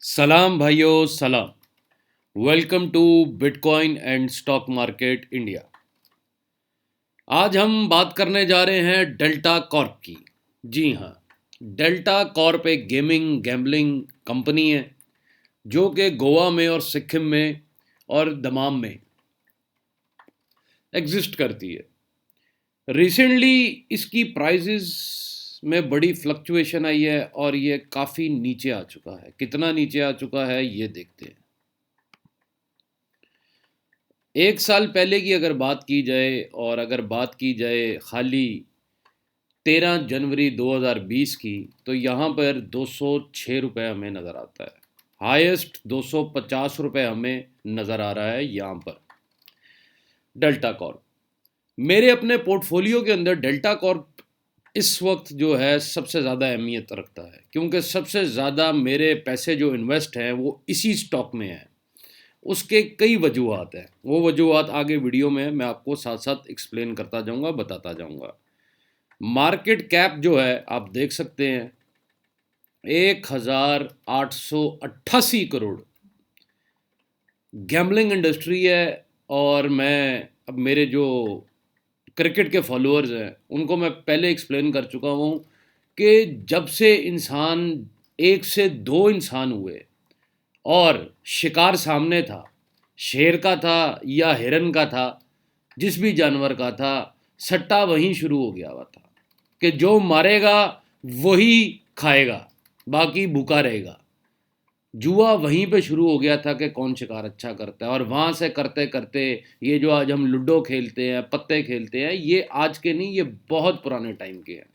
सलाम भाइयों सलाम। Welcome to bitcoin and stock market India. आज हम बात करने जा रहे हैं डेल्टा कॉर्प की। जी हाँ, डेल्टा कॉर्प एक गेमिंग गैम्बलिंग कंपनी है जो कि गोवा में और सिक्किम में और दमाम में एग्जिस्ट करती है। रिसेंटली इसकी प्राइजेस में बड़ी फ्लक्चुएशन आई है और ये काफ़ी नीचे आ चुका है। कितना नीचे आ चुका है ये देखते हैं। एक साल पहले की अगर बात की जाए और अगर बात की जाए खाली 13 जनवरी 2020 की, तो यहाँ पर 206 रुपये हमें नज़र आता है। हाईएस्ट 250 रुपये हमें नज़र आ रहा है यहाँ पर डेल्टा कॉर्प। मेरे अपने पोर्टफोलियो के अंदर डेल्टा कॉर्प इस वक्त जो है सबसे ज़्यादा अहमियत रखता है, क्योंकि सबसे ज़्यादा मेरे पैसे जो इन्वेस्ट हैं वो इसी स्टॉक में हैं। उसके कई वजूहत हैं, वो वजूहत आगे वीडियो में मैं आपको साथ साथ एक्सप्लेन करता जाऊंगा, बताता जाऊंगा। मार्केट कैप जो है आप देख सकते हैं 1888 करोड़ गैम्बलिंग इंडस्ट्री है। और मैं अब मेरे जो क्रिकेट के फॉलोअर्स हैं उनको मैं पहले एक्सप्लेन कर चुका हूँ कि जब से इंसान एक से दो इंसान हुए और शिकार सामने था, शेर का था या हिरन का था, जिस भी जानवर का था, सट्टा वहीं शुरू हो गया हुआ था कि जो मारेगा वही खाएगा, बाकी भूखा रहेगा। जुआ वहीं पे शुरू हो गया था कि कौन शिकार अच्छा करता है। और वहाँ से करते करते ये जो आज हम लूडो खेलते हैं, पत्ते खेलते हैं, ये आज के नहीं, ये बहुत पुराने टाइम के हैं।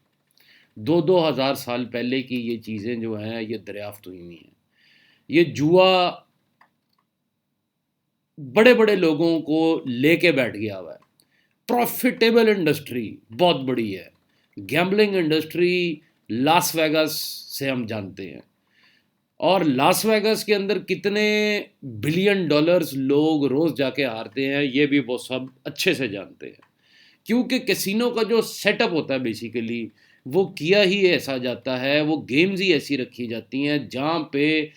2-2 हज़ार साल पहले की ये चीज़ें जो हैं ये दरियाफ्त हुई हुई हैं। ये जुआ बड़े बड़े लोगों को लेके बैठ गया हुआ है। प्रॉफिटेबल इंडस्ट्री बहुत बड़ी है। गैम्बलिंग इंडस्ट्री लास वेगास से हम जानते हैं, और लास वेगास के अंदर कितने बिलियन डॉलर्स लोग रोज़ जाके हारते हैं ये भी वो सब अच्छे से जानते हैं। क्योंकि कैसीनो का जो सेटअप होता है बेसिकली वो किया ही ऐसा जाता है, वो गेम्स ही ऐसी रखी जाती हैं जहाँ पे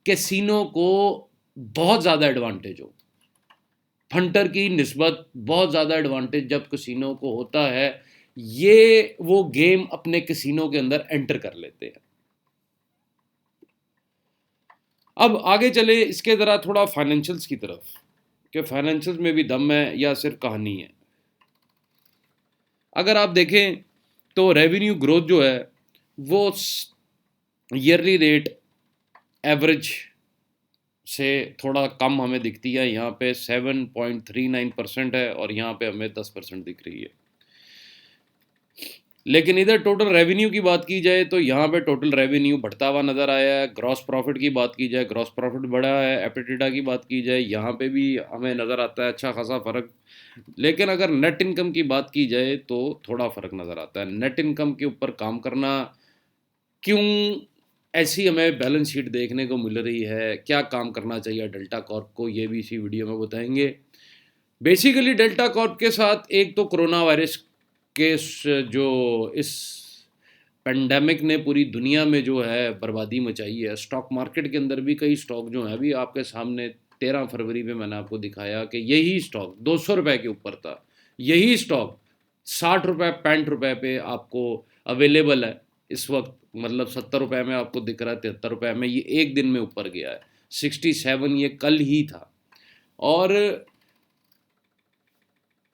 कैसीनो को बहुत ज़्यादा एडवांटेज हो। फंटर की निस्बत बहुत ज़्यादा एडवांटेज जब कसिनो को होता है, ये वो गेम अपने कसिनो के अंदर एंटर कर लेते हैं। अब आगे चले इसके ज़रा थोड़ा फाइनेंशियल्स की तरफ, कि फाइनेंशियल्स में भी दम है या सिर्फ कहानी है। अगर आप देखें तो रेवेन्यू ग्रोथ जो है वो ईयरली रेट एवरेज से थोड़ा कम हमें दिखती है। यहाँ पे 7.39% है और यहाँ पे हमें 10% दिख रही है। लेकिन इधर टोटल रेवेन्यू की बात की जाए तो यहाँ पे टोटल रेवेन्यू बढ़ता हुआ नज़र आया है। ग्रॉस प्रॉफिट की बात की जाए, ग्रॉस प्रॉफिट बढ़ा है। एपिटिडा की बात की जाए, यहाँ पे भी हमें नज़र आता है अच्छा खासा फ़र्क। लेकिन अगर नेट इनकम की बात की जाए तो थोड़ा फ़र्क नज़र आता है। नेट इनकम के ऊपर काम करना क्यों, ऐसी हमें बैलेंस शीट देखने को मिल रही है, क्या काम करना चाहिए डेल्टा कॉर्प को, ये भी इसी वीडियो में बताएंगे। बेसिकली डेल्टा कॉर्प के साथ एक तो कोरोना वायरस के जो इस पेंडेमिक ने पूरी दुनिया में जो है बर्बादी मचाई है। स्टॉक मार्केट के अंदर भी कई स्टॉक जो हैं, अभी आपके सामने 13 फरवरी में मैंने आपको दिखाया कि यही स्टॉक 200 रुपये के ऊपर था, यही स्टॉक 60 रुपये 65 रुपये पे आपको अवेलेबल है इस वक्त। मतलब 70 रुपये में आपको दिख रहा है, 73 रुपये में। ये एक दिन में ऊपर गया है। 67 ये कल ही था। और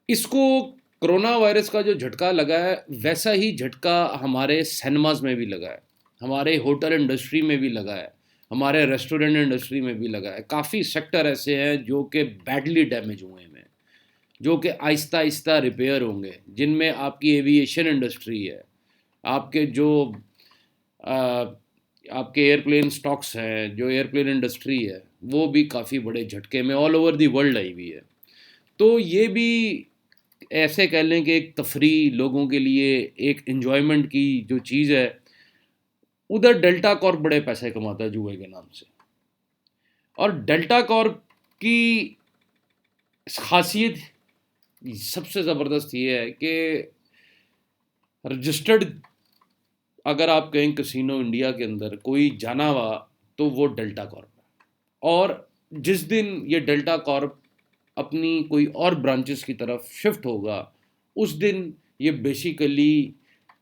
इसको कोरोना वायरस का जो झटका लगा है वैसा ही झटका हमारे सिनेमाज में भी लगा है, हमारे होटल इंडस्ट्री में भी लगा है, हमारे रेस्टोरेंट इंडस्ट्री में भी लगा है। काफ़ी सेक्टर ऐसे हैं जो कि बैडली डैमेज हुए हैं, जो कि आहिस्ता आहिस्ता रिपेयर होंगे, जिनमें आपकी एविएशन इंडस्ट्री है, आपके जो आ, आपके एयरप्लेन स्टॉक्स हैं, जो एयरप्लेन इंडस्ट्री है, वो भी काफ़ी बड़े झटके में all over the world I हुई है। तो ये भी ऐसे कह लें कि एक तफरी लोगों के लिए एक इन्जॉयमेंट की जो चीज़ है। उधर डेल्टा कॉर्प बड़े पैसे कमाता है जुए के नाम से। और डेल्टा कॉर्प की खासियत सबसे ज़बरदस्त ये है कि रजिस्टर्ड, अगर आप कहीं कसिनो इंडिया के अंदर कोई जाना हुआ तो वो डेल्टा कॉर्प है। और जिस दिन ये डेल्टा कॉर्प अपनी कोई और ब्रांचेस की तरफ शिफ्ट होगा, उस दिन ये बेसिकली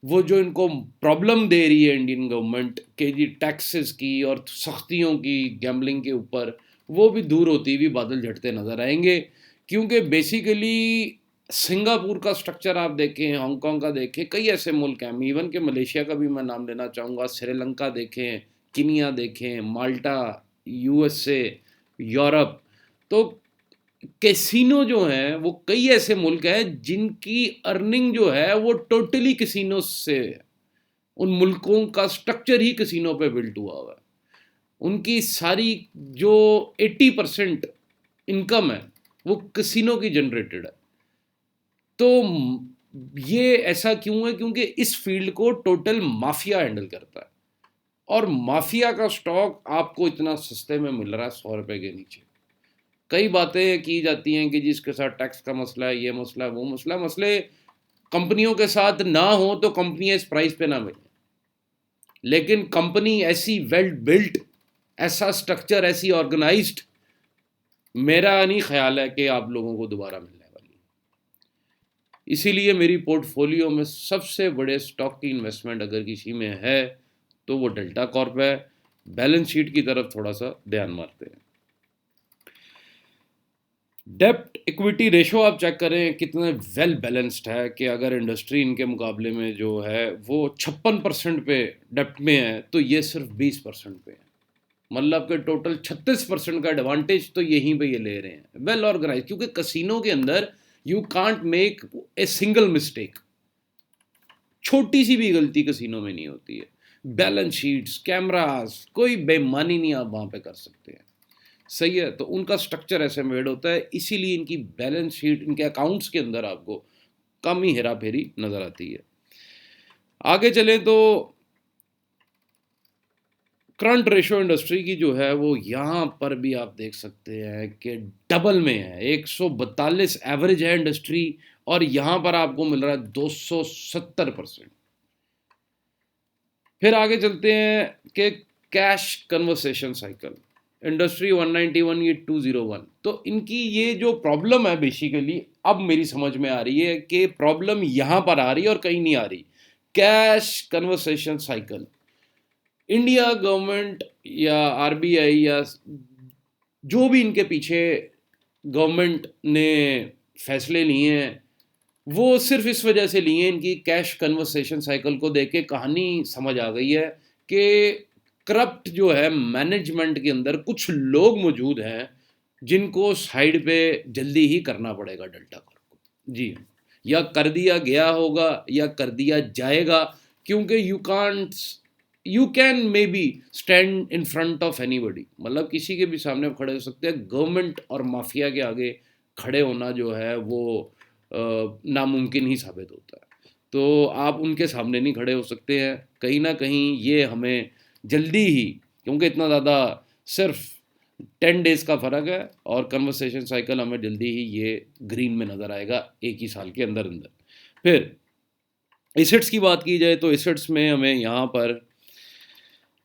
वो जो इनको प्रॉब्लम दे रही है इंडियन गवर्नमेंट के जी टैक्सेस की और सख्तियों की गैम्बलिंग के ऊपर, वो भी दूर होती हुई बादल झटते नजर आएंगे। क्योंकि बेसिकली सिंगापुर का स्ट्रक्चर आप देखें, हांगकांग का देखें, कई ऐसे मुल्क हैं, इवन के मलेशिया का भी मैं नाम लेना चाहूँगा, श्रीलंका देखें, किनिया देखें, माल्टा, यूएसए, यूरोप। तो कैसीनो जो हैं वो कई ऐसे मुल्क हैं जिनकी अर्निंग जो है वो टोटली कैसीनो से है। उन मुल्कों का स्ट्रक्चर ही कैसीनो पे बिल्ट हुआ हुआ है। उनकी सारी जो 80% इनकम है वो कैसीनो की जनरेटेड है। तो ये ऐसा क्यों है? क्योंकि इस फील्ड को टोटल माफिया हैंडल करता है, और माफिया का स्टॉक आपको इतना सस्ते में मिल रहा है 100 रुपए के नीचे। कई बातें की जाती हैं कि जिसके साथ टैक्स का मसला है, ये मसला है, वो मसला है। मसले कंपनियों के साथ ना हो तो कंपनियां इस प्राइस पे ना मिले, लेकिन कंपनी ऐसी वेल बिल्ट, ऐसा स्ट्रक्चर, ऐसी ऑर्गेनाइज्ड, मेरा नहीं ख्याल है कि आप लोगों को दोबारा मिलने वाली है। इसीलिए मेरी पोर्टफोलियो में सबसे बड़े स्टॉक की इन्वेस्टमेंट अगर किसी में है तो वो डेल्टा कॉर्प है। बैलेंस शीट की तरफ थोड़ा सा ध्यान मारते हैं। डेप्ट इक्विटी रेशो आप चेक करें कितने वेल बैलेंस्ड है, कि अगर इंडस्ट्री इनके मुकाबले में जो है वो 56% पे डेप्ट में है तो ये सिर्फ 20% पे है। मतलब कि टोटल 36% का एडवांटेज तो यहीं पे ये ले रहे हैं। वेल ऑर्गेनाइज, क्योंकि कसिनो के अंदर you can't make a single mistake. छोटी सी भी गलती कसिनो में नहीं होती है। बैलेंस शीट्स, कैमरास, कोई बेईमानी नहीं आप वहाँ पे कर सकते हैं। सही है, तो उनका स्ट्रक्चर ऐसे मेड होता है, इसीलिए इनकी बैलेंस शीट, इनके अकाउंट्स के अंदर आपको कम ही हेरा फेरी नजर आती है। आगे चलें तो करंट रेशो इंडस्ट्री की जो है वो यहाँ पर भी आप देख सकते हैं कि डबल में है। 142 एवरेज है इंडस्ट्री, और यहाँ पर आपको मिल रहा है 270%। फिर आगे चलते हैं कि कैश कन्वर्सेशन साइकिल, इंडस्ट्री 191, ये 201। तो इनकी ये जो प्रॉब्लम है बेसिकली अब मेरी समझ में आ रही है कि प्रॉब्लम यहाँ पर आ रही है और कहीं नहीं आ रही। Cash conversation cycle, India government या आरबीआई या जो भी इनके पीछे गवर्नमेंट ने फैसले लिए हैं वो सिर्फ इस वजह से लिए हैं, इनकी कैश कन्वर्सेशन साइकिल को देख के कहानी समझ आ गई है कि करप्ट जो है मैनेजमेंट के अंदर कुछ लोग मौजूद हैं जिनको साइड पे जल्दी ही करना पड़ेगा डेल्टा को। जी, या कर दिया गया होगा या कर दिया जाएगा, क्योंकि you can may be stand in front of anybody, मतलब किसी के भी सामने खड़े हो सकते हैं। गवर्नमेंट और माफिया के आगे खड़े होना जो है वो नामुमकिन ही साबित होता है। तो आप उनके सामने नहीं खड़े हो सकते हैं। कहीं ना कहीं ये हमें जल्दी ही, क्योंकि इतना ज़्यादा सिर्फ 10 डेज़ का फ़र्क है, और कन्वर्सेशन साइकिल हमें जल्दी ही ये ग्रीन में नज़र आएगा 1 ही साल के अंदर अंदर। फिर एसेट्स की बात की जाए तो एसेट्स में हमें यहाँ पर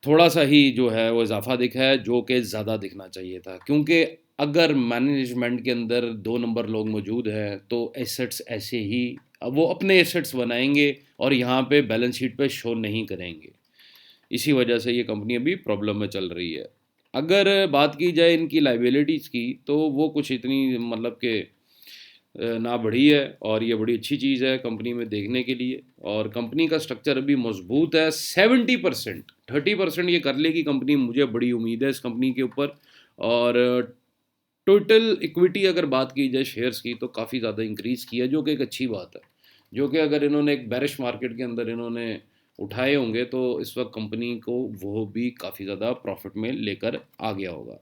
थोड़ा सा ही जो है वो इजाफा दिखा है, जो कि ज़्यादा दिखना चाहिए था। क्योंकि अगर मैनेजमेंट के अंदर 2 नंबर लोग मौजूद हैं तो एसेट्स ऐसे ही, अब वो अपने एसेट्स बनाएंगे और यहाँ पे बैलेंस शीट पे शो नहीं करेंगे। इसी वजह से ये कंपनी अभी प्रॉब्लम में चल रही है। अगर बात की जाए इनकी लाइबिलिटीज़ की तो वो कुछ इतनी मतलब कि ना बढ़ी है, और ये बड़ी अच्छी चीज़ है कंपनी में देखने के लिए। और कंपनी का स्ट्रक्चर अभी मजबूत है। 70%, 30% ये कर लेगी कंपनी, मुझे बड़ी उम्मीद है इस कंपनी के ऊपर। और टोटल इक्विटी अगर बात की जाए शेयर्स की तो काफ़ी ज़्यादा इंक्रीज़ की है, जो कि एक अच्छी बात है। जो कि अगर इन्होंने एक बैरिश मार्केट के अंदर इन्होंने उठाए होंगे तो इस वक्त कंपनी को वो भी काफ़ी ज़्यादा प्रॉफिट में लेकर आ गया होगा,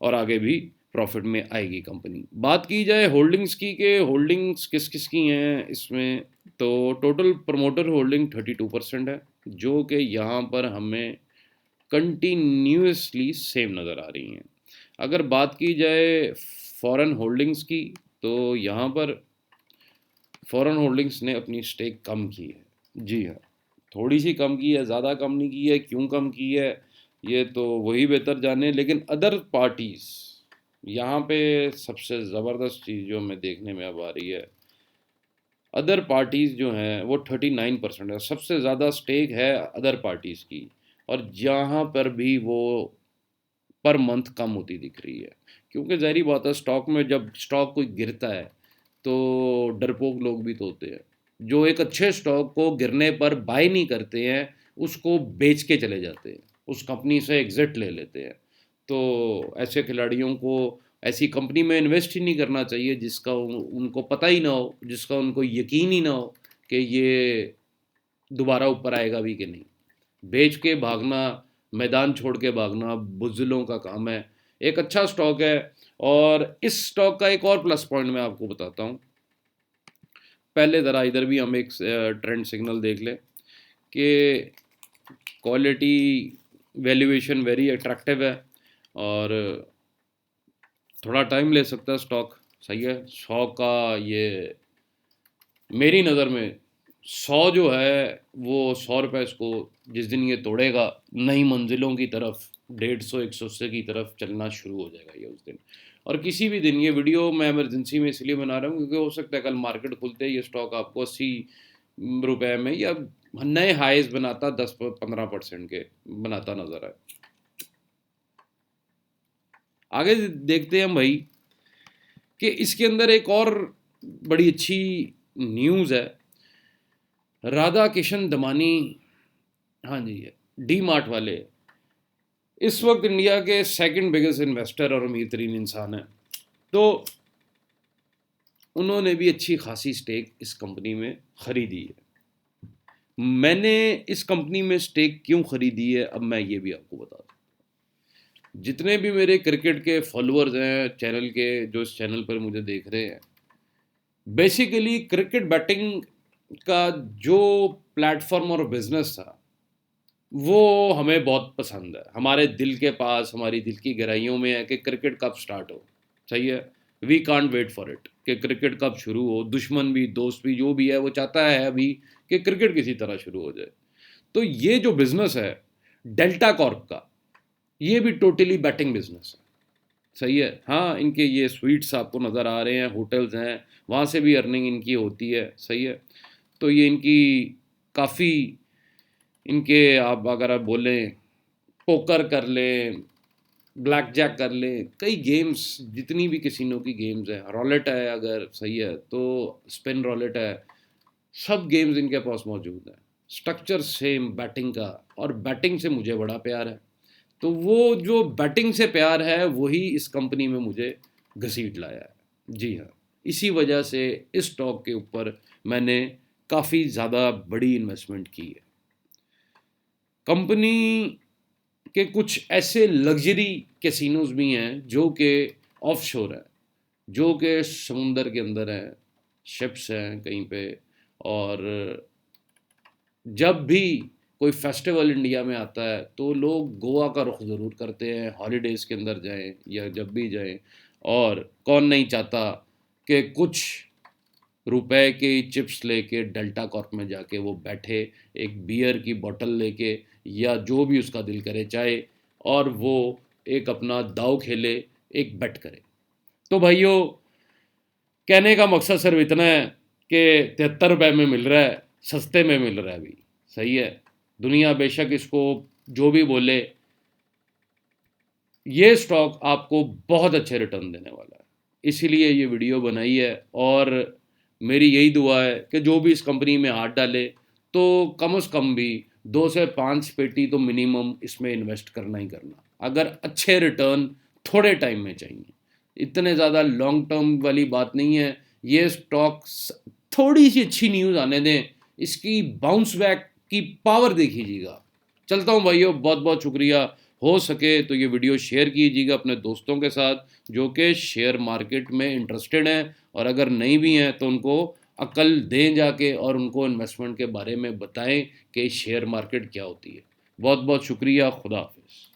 और आगे भी प्रॉफिट में आएगी कंपनी। बात की जाए होल्डिंग्स की, कि होल्डिंग्स किस किस की हैं इसमें, तो टोटल प्रमोटर होल्डिंग 32% है, जो कि यहाँ पर हमें कंटिन्यूसली सेम नज़र आ रही हैं। अगर बात की जाए फॉरेन होल्डिंग्स की तो यहाँ पर फॉरेन होल्डिंग्स ने अपनी स्टेक कम की है। जी हाँ, थोड़ी सी कम की है, ज़्यादा कम नहीं की है। क्यों कम की है? ये तो वही बेहतर जाने। लेकिन अदर पार्टीज़, यहाँ पे सबसे ज़बरदस्त चीज़ जो हमें देखने में अब आ रही है, अदर पार्टीज़ जो हैं वो 39% है, सबसे ज़्यादा स्टेक है अदर पार्टीज़ की। और जहाँ पर भी वो पर मंथ कम होती दिख रही है, क्योंकि ज़ाहिर बात है स्टॉक में जब स्टॉक कोई गिरता है तो डरपोक लोग भी तो होते हैं, जो एक अच्छे स्टॉक को गिरने पर बाय नहीं करते हैं, उसको बेच के चले जाते हैं, उस कंपनी से एग्जिट ले लेते हैं। तो ऐसे खिलाड़ियों को ऐसी कंपनी में इन्वेस्ट ही नहीं करना चाहिए जिसका उनको पता ही ना हो, जिसका उनको यकीन ही ना हो कि ये दोबारा ऊपर आएगा भी कि नहीं। बेच के भागना, मैदान छोड़ के भागना बुज़दिलों का काम है। एक अच्छा स्टॉक है। और इस स्टॉक का एक और प्लस पॉइंट मैं आपको बताता हूँ। पहले ज़रा इधर भी हम एक ट्रेंड सिग्नल देख लें कि क्वालिटी वैल्यूएशन वेरी अट्रैक्टिव है और थोड़ा टाइम ले सकता है स्टॉक। सही है। 100 का ये मेरी नज़र में 100 जो है वो 100 रुपये इसको जिस दिन ये तोड़ेगा नई मंजिलों की तरफ 150 180 की तरफ चलना शुरू हो जाएगा ये उस दिन। और किसी भी दिन, ये वीडियो मैं इमरजेंसी में इसलिए बना रहा हूँ क्योंकि हो सकता है कल मार्केट खुलते ही ये स्टॉक आपको 80 रुपये में या नए हाईज बनाता 10-15% के बनाता नजर आए। आगे देखते हैं हम भाई कि इसके अंदर एक और बड़ी अच्छी न्यूज़ है। राधा किशन दमानी, हाँ जी, डी मार्ट वाले इस वक्त इंडिया के सेकंड बिगेस्ट इन्वेस्टर और अमीर तरीन इंसान है। तो उन्होंने भी अच्छी खासी स्टेक इस कंपनी में ख़रीदी है। मैंने इस कंपनी में स्टेक क्यों ख़रीदी है अब मैं ये भी आपको बता दूँ। जितने भी मेरे क्रिकेट के फॉलोअर्स हैं चैनल के, जो इस चैनल पर मुझे देख रहे हैं, बेसिकली क्रिकेट बैटिंग का जो प्लेटफॉर्म और बिजनेस था वो हमें बहुत पसंद है। हमारे दिल के पास, हमारी दिल की गहराइयों में है कि क्रिकेट कब स्टार्ट हो। सही है। We can't wait for it कि क्रिकेट कब शुरू हो। दुश्मन भी दोस्त भी जो भी है वो चाहता है अभी कि क्रिकेट किसी तरह शुरू हो जाए। तो ये जो बिज़नेस है डेल्टा कॉर्प का, ये भी टोटली बैटिंग बिजनेस है। सही है। हाँ, इनके ये स्वीट्स आपको नज़र आ रहे हैं, होटल्स हैं, वहाँ से भी अर्निंग इनकी होती है। सही है। तो ये इनकी काफ़ी, इनके आप अगर आप बोलें पोकर कर लें, ब्लैक जैक कर लें, कई गेम्स, जितनी भी कैसीनो की गेम्स हैं, रॉलेट है अगर, सही है, तो स्पिन रॉलेट है, सब गेम्स इनके पास मौजूद हैं। स्ट्रक्चर सेम बैटिंग का, और बैटिंग से मुझे बड़ा प्यार है। तो वो जो बैटिंग से प्यार है वही इस कंपनी में मुझे घसीट लाया है। जी हाँ, इसी वजह से इस स्टॉक के ऊपर मैंने काफ़ी ज़्यादा बड़ी इन्वेस्टमेंट की है। कंपनी के कुछ ऐसे लग्जरी कैसीनोज भी हैं जो कि ऑफशोर है, जो कि समुंदर के अंदर हैं, शिप्स हैं कहीं पे। और जब भी कोई फेस्टिवल इंडिया में आता है तो लोग गोवा का रुख ज़रूर करते हैं, हॉलीडेज़ के अंदर जाएं या जब भी जाएं। और कौन नहीं चाहता कि कुछ रुपए के चिप्स लेके डेल्टा कॉर्प में जाके वो बैठे, एक बियर की बोतल लेके या जो भी उसका दिल करे चाहे, और वो एक अपना दाव खेले, एक बेट करे। तो भाइयों, कहने का मकसद सिर्फ इतना है कि 73 रुपये में मिल रहा है, सस्ते में मिल रहा है अभी। सही है। दुनिया बेशक इसको जो भी बोले, ये स्टॉक आपको बहुत अच्छे रिटर्न देने वाला है, इसीलिए ये वीडियो बनाई है। और मेरी यही दुआ है कि जो भी इस कंपनी में हाथ डाले तो कम से कम भी 2 से 5 पेटी तो मिनिमम इसमें इन्वेस्ट करना ही करना, अगर अच्छे रिटर्न थोड़े टाइम में चाहिए। इतने ज़्यादा लॉन्ग टर्म वाली बात नहीं है। ये स्टॉक्स थोड़ी सी अच्छी न्यूज़ आने दें, इसकी बाउंस बैक की पावर देखिएगा। चलता हूँ भाइयों, बहुत बहुत शुक्रिया। हो सके तो ये वीडियो शेयर कीजिएगा अपने दोस्तों के साथ जो कि शेयर मार्केट में इंटरेस्टेड हैं, और अगर नहीं भी हैं तो उनको अकल दें जाके, और उनको इन्वेस्टमेंट के बारे में बताएं कि शेयर मार्केट क्या होती है। बहुत बहुत शुक्रिया। खुदा हाफिज़।